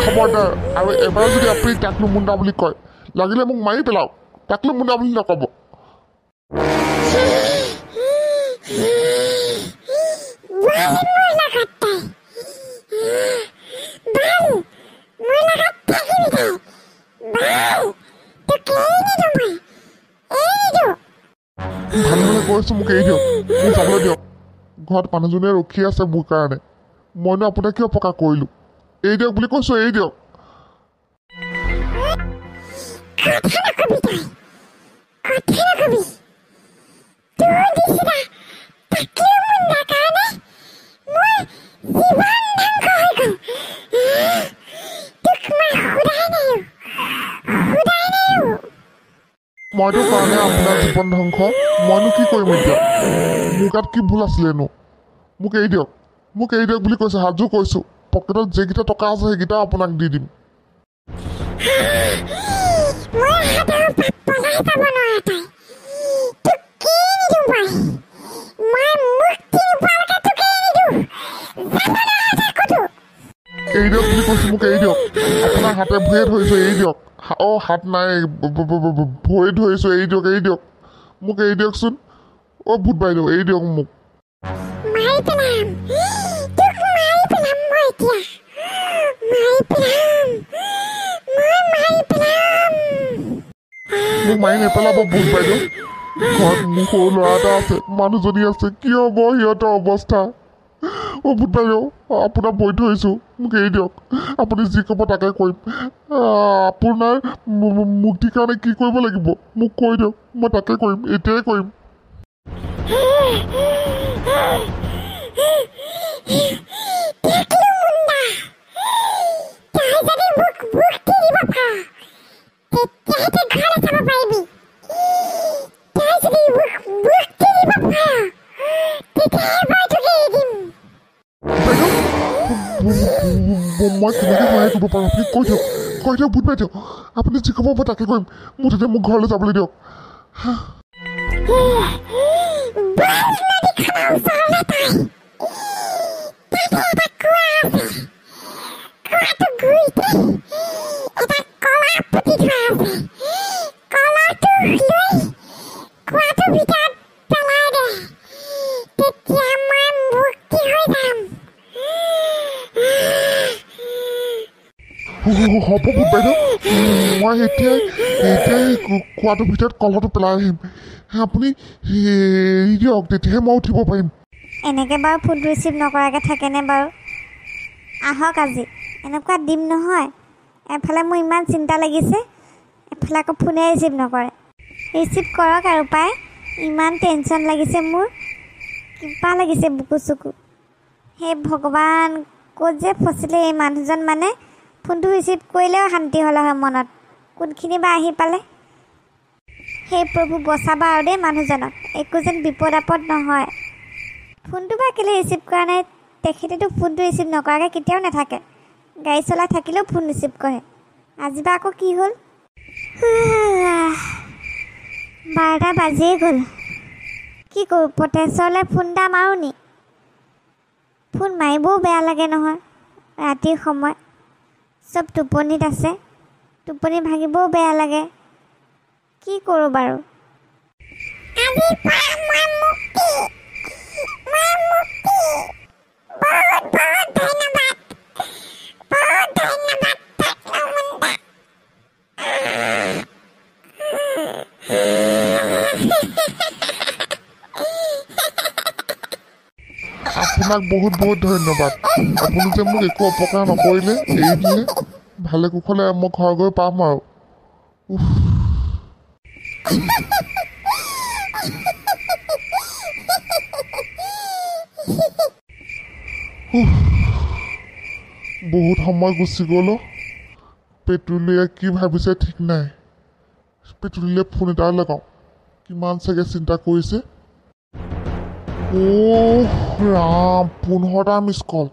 খবৰদাৰ আৰু এবাৰ যদি আপুনি টাকলু মুণ্ডা বুলি কয় লাগিলে মোক মাৰি পেলাওক টাকলু মুণ্ডা বুলি নক'ব ভালদৰে কৈছো মোক এৰি দিয়ক মোক যাবলৈ দিয়ক ঘৰত মানুহজনে ৰখি আছে মোৰ কাৰণে মইনো আপোনাক কিয় অপকাৰ কৰিলোঁ এৰি দিয়ক বুলি কৈছো এৰি দিয়ক মইতো কাৰণে আপোনাৰ জীৱন ধ্বংস মইনো কি কৰিম এতিয়া মোৰ গাত কি ভুল আছিলেনো মোক এৰি দিয়ক বুলি কৈছে হাতযোৰ কৈছো পকেটত যেইকেইটা টকা আছে সেইকেইটা আপোনাক দি দিম এৰি দিয়ক বুলি কৈছো মোক এৰি দিয়ক আপোনাৰ হাতে ভৰিয়ে ধৰিছো এৰি দিয়ক হাত নাই ভৰি ধৰিছো এৰি দিয়ক মোক এৰি দিয়কচোন ভূত বাইদেউ এৰি দিয়ক মোক মোক মাৰি নেপেলাব ভূত বাইদেউ ঘৰত মোৰ সৰু ল'ৰা এটা আছে মানুহজনী আছে কি হ'ব সিহঁতৰ অৱস্থা ভূত বাইদেউ আপোনাৰ ভৰি ধৰিছোঁ মোক এৰি দিয়ক আপুনি যি ক'ব তাকে কৰিম আপোনাৰ মুক্তিৰ কাৰণে কি কৰিব লাগিব মোক কৈ দিয়ক মই তাকে কৰিম এতিয়াই কৰিম মই কেনেকৈ সহায় কৰিব পাৰোঁ আপুনি কৈ দিয়ক ভূত বাইদেউ আপুনি যি ক'ব মই তাকে কৰিম মুঠতে মোক ঘৰলৈ যাবলৈ দিয়ক হ'ব ভূত বাইদেউ মই এতিয়াই কোৱাটোৰ ভিতৰত কলহটো পেলাই আহিম আপুনি এৰি দিয়ক তেতিয়াহে মই উঠিব পাৰিম এনেকৈ বাৰু ফোন ৰিচিভ নকৰাকৈ থাকেনে বাৰু আহক আজি এনেকুৱা দিম নহয় এফালে মোৰ ইমান চিন্তা লাগিছে এফালে আকৌ ফোনে ৰিচিভ নকৰে ৰিচিভ কৰক আৰু পাই ইমান টেনশ্যন লাগিছে মোৰ কিবা লাগিছে বুকু চুকু হে ভগৱান ক'ত যে ফচিলে এই মানুহজন মানে ফোনটো ৰিচিভ কৰিলেও শান্তি হ'লে হয় মনত কোনখিনি বা আহি পালে সেই প্ৰভু বচাবা আৰু দেই মানুহজনক একো যেন বিপদ আপদ নহয় ফোনটো বা কেলৈ ৰিচিভ কৰা নাই তেখেতেতো ফোনটো ৰিচিভ নকৰাকৈ কেতিয়াও নাথাকে গাড়ী চলাই থাকিলেও ফোন ৰিচিভ কৰে আজি বা আকৌ কি হ'ল 12টা বাজিয়ে গ'ল কি কৰোঁ পটেশ্বৰলৈ ফোন এটা মাৰোঁ নি ফোন মাৰিবও বেয়া লাগে নহয় ৰাতিৰ সময় চব টোপনিত আছে টোপনি ভাঙিবও বেয়া লাগে কি কৰোঁ বাৰু আপোনাক বহুত বহুত ধন্যবাদ আপুনি যে মোক একো অপকাৰ নকৰিলে এৰি দিলে ভালে কুশলে মই ঘৰ গৈ পাম আৰু বহুত সময় গুচি গ'ল পেটুলিয়ে কি ভাবিছে ঠিক নাই পেটুলিলে ফোন এটা লগাওঁ কিমান চাগে চিন্তা কৰিছে ৰাম 15টা মিছ কল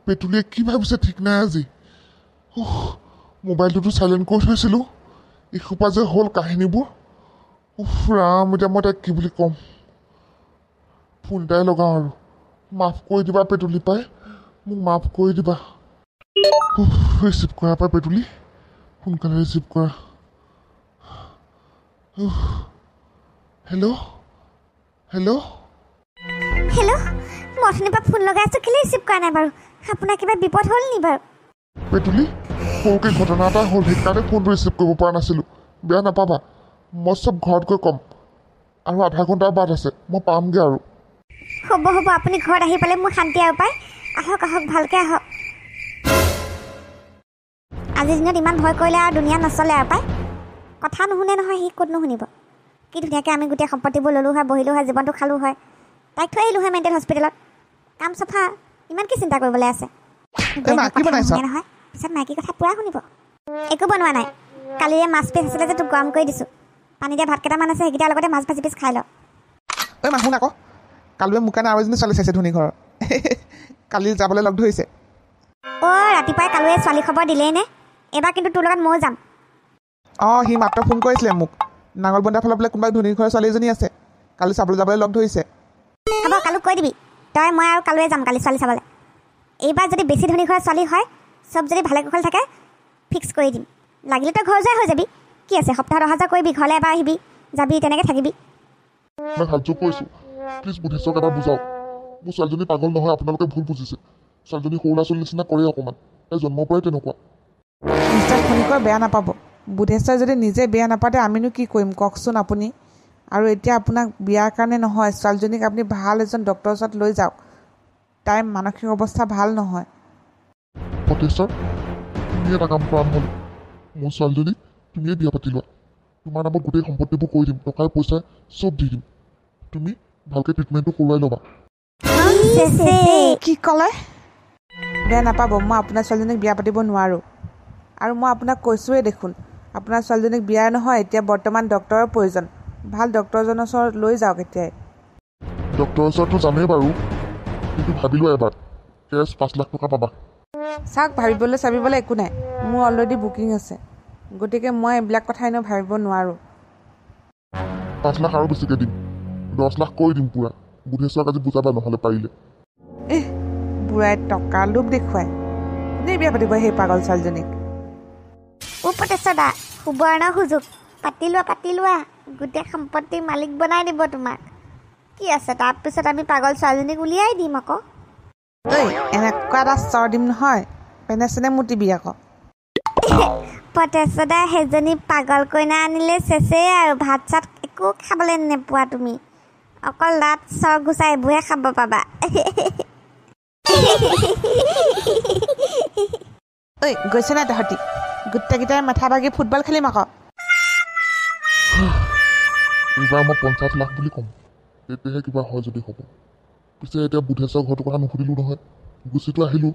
পেটুলিয়ে কি ভাবিছে ঠিক নাই আজি মোবাইলটোতো চাইলেণ্ট কৰি থৈছিলোঁ এসোপা যে হ'ল কাহিনীবোৰ উফ ৰাম এতিয়া মই তাইক কি বুলি ক'ম ফোন এটাই লগাওঁ আৰু মাফ কৰি দিবা পেটুলি পাই মোক মাফ কৰি দিবা ৰিচিভ কৰা পাই পেটুলি সোনকালে ৰিচিভ কৰা হেল্ল' হেল্ল' হেল্ল' মই অথনিৰ পৰা ফোন লগাই আছোঁ কেলৈ ৰিচিভ কৰা নাই বাৰু আপোনাৰ কিবা বিপদ হ'ল নি বাৰু পেটুলি সৰুকৈ ঘটনা এটা হ'ল সেইকাৰণে ফোনটো ৰিচিভ কৰিব পৰা নাছিলোঁ বেয়া নাপাবা মই চব ঘৰত গৈ ক'ম আৰু আধা ঘণ্টাৰ বাট আছে মই পামগৈ আৰু হ'ব হ'ব আপুনি ঘৰত আহি পালে মোৰ শান্তি আৰু পায় আহক আহক ভালকৈ আহক আজিৰ দিনত ইমান ভয় কৰিলে আৰু দুনিয়া নচলে আৰু পায় কথা নুশুনে নহয় সি ক'ত নুশুনিব কি ধুনীয়াকৈ আমি গোটেই সম্পত্তিবোৰ ল'লোঁ হয় বহিলোঁ হয় জীৱনটো খালোঁ হয় তাইক থৈ আহিলোঁ হয় মেণ্টেল হস্পিটেলত কাম চফা ইমান কি চিন্তা কৰিবলৈ আছে নহয় পিছত মাইকী কথা পূৰা শুনিব একো বনোৱা নাই কালিৰে মাছ পিচ আছিলে যে তোক গৰম কৰি দিছোঁ পানী দিয়া ভাত কেইটামান আছে সেইকেইটাৰ লগতে মাছ ভাজি পিচ খাই ল ঐ মা শুন আকৌ কালিয়ে মোৰ কাৰণে আৰু এজনী ছোৱালী চাইছে ধনী ঘৰৰ কালি যাবলৈ লগ ধৰিছে অ' ৰাতিপুৱাই কালুৱে ছোৱালী খবৰ দিলেই নে এইবাৰ কিন্তু তোৰ লগত ময়ো যাম অঁ সি মাত্ৰ ফোন কৰিছিলে মোক নাঙলবন্ধাৰ ফালৰ বোলে কোনোবা ধনী ঘৰৰ ছোৱালী এজনী আছে কালি চাবলৈ যাবলৈ লগ ধৰিছে হ'ব কালুক কৈ দিবি তই মই আৰু কালুৱে যাম কালি ছোৱালী চাবলৈ এইবাৰ যদি বেছি ধনী ঘৰৰ ছোৱালী হয় চব যদি ভালে কুশলে থাকে ফিক্স কৰি দিম লাগিলে তই ঘৰ যোৱাই হৈ যাবি কি আছে সপ্তাহত অহা যোৱা কৰিবি ঘৰলৈ এবাৰ আহিবি যাবি তেনেকৈ থাকিবি মই হাত যোগ কৰিছোঁ প্লিজ বুধেশ্বৰক এবাৰ বুজাওক মোৰ ছোৱালীজনী পাগল নহয় আপোনালোকে ভুল বুজিছে ছোৱালীজনী সৰু ল'ৰা ছোৱালীৰ নিচিনা কৰে অকণমান তাই জন্মৰ পৰাই তেনেকুৱা মিষ্টাৰ খনিকৰ বেয়া নাপাব বুধেশ্বৰ যদি নিজে বেয়া নাপাতে আমিনো কি কৰিম কওকচোন আপুনি আৰু এতিয়া আপোনাক বিয়াৰ কাৰণে নহয় ছোৱালীজনীক আপুনি ভাল এজন ডক্টৰৰ ওচৰত লৈ যাওক তাইৰ মানসিক অৱস্থা ভাল নহয় বুধেশ্বৰ তুমি এটা কাম কৰা নহ'ল মোৰ ছোৱালীজনীক তুমিয়ে বিয়া পাতি লোৱা তোমাৰ নামত গোটেই সম্পত্তিবোৰ কৰি দিম টকাই পইচাই চব দি দিম তুমি ভালকৈ ট্ৰিটমেণ্টটো কৰোৱাই ল'বা কি ক'লে বেয়া নাপাব মই আপোনাৰ ছোৱালীজনীক বিয়া পাতিব নোৱাৰোঁ আৰু মই আপোনাক কৈছোঁৱেই দেখোন আপোনাৰ ছোৱালীজনীক বিয়া নহয় এতিয়া বৰ্তমান ডক্টৰৰ প্ৰয়োজন ভাল ডক্টৰজনৰ ওচৰত লৈ যাওক এতিয়াই ডক্টৰৰ ওচৰততো যামেই বাৰু কিন্তু ভাবিলোঁ এবাৰ কেছ 5 লাখ টকা পাবা চাওক ভাবিবলৈ চাবিবলৈ একো নাই মোৰ অলৰেডি বুকিং আছে গতিকে মই এইবিলাক কথা এনেও ভাবিব নোৱাৰোঁ 5 লাখ আৰু বেছিকৈ দিম 10 লাখ কৰি দিম পূৰা বুধেশ্বৰক আজি বুজাবা নহ'লে পাৰিলে বুঢ়াই টকা লোভ দেখুৱাই কোনে বিয়া পাতিব সেই পাগল ছোৱালীজনীক উপতেশ্বৰ দা সুবৰ্ণ সুযোগ পাতি লোৱা গোটেই সম্পত্তিৰ মালিক বনাই দিব তোমাক কি আছে তাৰপিছত আমি পাগল ছোৱালীজনীক উলিয়াই দিম আকৌ ঐ এনেকুৱা এটা চৰ দিম নহয় পেনে চেনে মুতিবি আকৌ পটেশ্বৰ দা সেইজনী পাগল কইনা আনিলে চেচেই আৰু ভাত চাত একো খাবলৈ নোপোৱা তুমি অকল দাঁত চৰ গুচাই এইবোৰহে খাব পাবা ঐ গৈছে নাই তহঁতি গোটেইকেইটাই মাথা ভাগি ফুটবল খেলিম আকৌ এইবাৰ মই 50 লাখ বুলি ক'ম তেতিয়াহে কিবা হয় যদি হ'ব পিছে এতিয়া বুধেশ্বৰৰ ঘৰটোৰ কথা নুসুধিলোঁ নহয় গুচিটো আহিলোঁ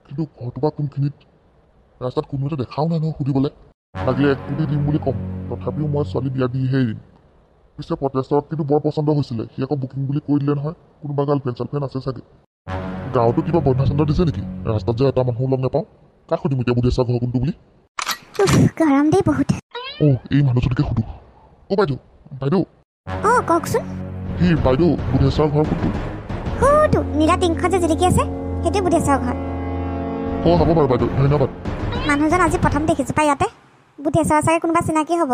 কিন্তু ঘৰটোৰ পৰা কোনখিনিত ৰাস্তাত কোনো এটা দেখাও নাই নহয় সুধিবলৈ লাগিলে 1 কোটি দিম বুলি ক'ম তথাপিও মই ছোৱালী বিয়া দিহে এৰিম পিছে পটেশ্বৰত কিন্তু বৰ পচন্দ হৈছিলে সি আকৌ বুকিং বুলি কৈ দিলে নহয় কোনোবা গাৰ্লফ্ৰেণ্ড চাৰ্লফ্ৰেণ্ড আছে চাগে গাঁৱতো কিবা বন্ধা চন্ধা দিছে নেকি ৰাস্তাত যে এটা মানুহো লগ নাপাওঁ কাক সুধিম এতিয়া বুধেশ্বৰ ঘৰ কোনটো বুলি গৰম দেই বহুত এই মানুহজনীকে সুধো বাইদেউ কওকচোন সি বাইদেউ বুধেশ্বৰৰ ঘৰ কোনটো সৌটো নীলা টিংখন যে জিলিকি আছে সেইটোৱে বুধেশ্বৰৰ ঘৰ হ'ব বাৰু বাইদেউ ধন্যবাদ মানুহজন আজি প্ৰথম দেখিছোঁ পাই ইয়াতে বুধেশ্বৰৰ চাগে কোনোবা চিনাকি হ'ব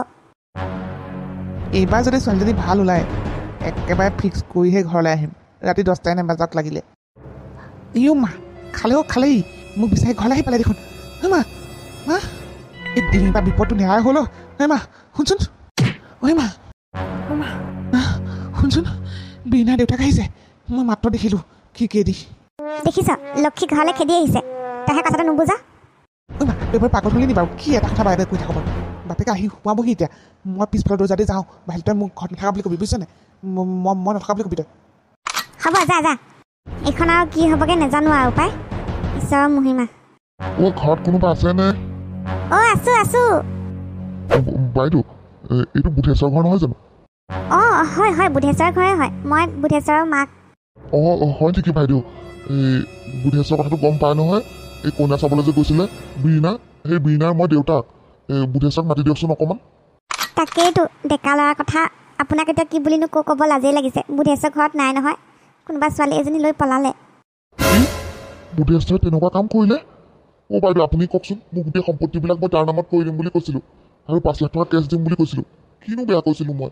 এইবাৰ যদি ছোৱালীজনী ভাল ওলায় একেবাৰে ফিক্স কৰিহে ঘৰলৈ আহিম ৰাতি 10টাই নাবাজক লাগিলে মা খালেই মোক বিচাৰি ঘৰলৈ আহি পালে দেখোন মা এই ডিঙিৰ পৰা বিপদটো নেৰাই হ'ল মা শুনচোন মা শুনচোন বিনা দেউতাক আহিছে মই মাত্ৰ দেখিলোঁ দি দেখিছ লক্ষী ঘৰলৈ খেদি আহিছে তইহে কথাটো নুবুজা মা এইবাৰ পাগল হ'লি নি বাৰু কি এটা কথা বাৰে কৈ থাকব বাপেকে আহি সোমাবহি এতিয়া মই পিছফালৰ দৰ্জাতে যাওঁ বাহিৰত তই মোক ঘৰত নাথাকা বুলি কবি বুজিছনে মই নথকা বুলি কবি তই হ'ব যা এইখন আৰু কি হ'বগৈ নাজানো আৰু পাই ঈশ্বৰৰ মহিমা ঘৰত কোনোবা আছেনে আছোঁ বাইদেউ এইটো বুধেশ্বৰৰ ঘৰ নহয় জানো হয় বুধেশ্বৰৰ ঘৰে হয় মই বুধেশ্বৰৰ মাক হয় নেকি বাইদেউ এই বুধেশ্বৰৰ কথাটো গম পায় নহয় এই কইনা চাবলৈ যে গৈছিলে বীণা সেই বীণাৰ মই দেউতাক বুধেশ্বৰক মাতি দিয়কচোন অকণমান তাকেইতো ডেকা ল'ৰাৰ কথা আপোনাক এতিয়া কি বুলিনো ক'ব লাজেই লাগিছে। বুধেশ্বৰ ঘৰত নাই নহয়, কোনোবা ছোৱালী এজনী লৈ পলালে। বুধেশ্বৰে তেনেকুৱা কাম কৰিলে? অ' বাইদেউ আপুনি কওকচোন, মোক গোটেই সম্পত্তিবিলাক মই তাৰ নামত কৰি দিম বুলি কৈছিলোঁ আৰু 5 লাখ টকা কেছ দিম বুলি কৈছিলোঁ। কিনো বেয়া কৈছিলোঁ মই?